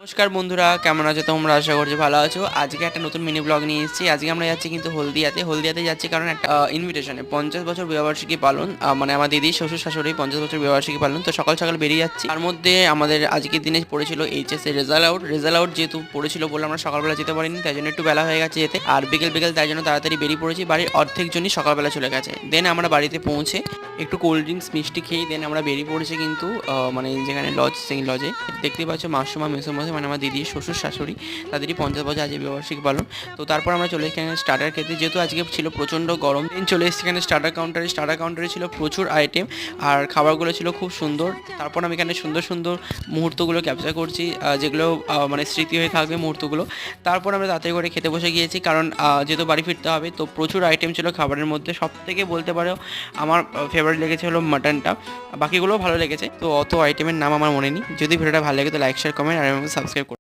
নমস্কার বন্ধুরা, কেমন আছো তোমরা? আশা করছি ভালো আছো। আজকে একটা নতুন মিনি ব্লগ নিয়ে এসেছি। আজকে আমরা যাচ্ছি কিন্তু হলদিয়াতে যাচ্ছি, কারণ একটা ইনভিটেশনে 50 বছর বিবাহবার্ষিকী পালন, মানে আমার দিদির শ্বশুর শাশুড়ি 50 বছর বিবাহবার্ষিকী পালন। তো সকাল সকাল বেরিয়ে যাচ্ছি। তার মধ্যে আমাদের আজকের দিনে পড়েছিল এইচএস এর রেজাল্ট আউট যেহেতু পড়েছিল বলে আমরা সকালবেলা যেতে পারিনি, তাই জন্য একটু বেলা হয়ে গেছে যেতে। আর বিকেল তাই জন্য তাড়াতাড়ি বেরিয়ে পড়েছি। বাড়ির অর্ধেক জনই সকালবেলা চলে গেছে। দেন আমরা বাড়িতে পৌঁছে একটু কোল্ড ড্রিঙ্কস মিষ্টি খেয়ে দেন আমরা বেরিয়ে পড়েছি কিন্তু মানে যেখানে লজ, সেই লজে দেখতে পাচ্ছ মাসুমা মেসোমশাই, মানে আমার দিদির শ্বশুর শাশুড়ি, তাদেরই 50 বছর আজকে বিবাহবার্ষিকী পালন। তো তারপর আমরা চলে এসেছি এখানে স্টার্টার খেতে, যেহেতু আজকে ছিল প্রচণ্ড গরম। দিন চলে এসেছি এখানে স্টার্টার কাউন্টারে ছিল প্রচুর আইটেম, আর খাবারগুলো ছিল খুব সুন্দর। তারপর আমি এখানে সুন্দর সুন্দর মুহূর্তগুলো ক্যাপচার করছি, যেগুলো মানে স্মৃতি হয়ে থাকবে মুহূর্তগুলো। তারপর আমরা তাড়াতাড়ি করে খেতে বসে গিয়েছি, কারণ যেহেতু বাড়ি ফিরতে হবে। তো প্রচুর আইটেম ছিল খাবারের মধ্যে। সব থেকে বলতে পারো আমার ফেভারিট লেগেছে হলো মাটনটা, বাকিগুলোও ভালো লেগেছে। তো অত আইটেমের নাম আমার মনে নেই। যদি ভিডিওটা ভালো লাগে তো লাইক শেয়ার কমেন্ট আর সাবস্ক্রাইব করুন।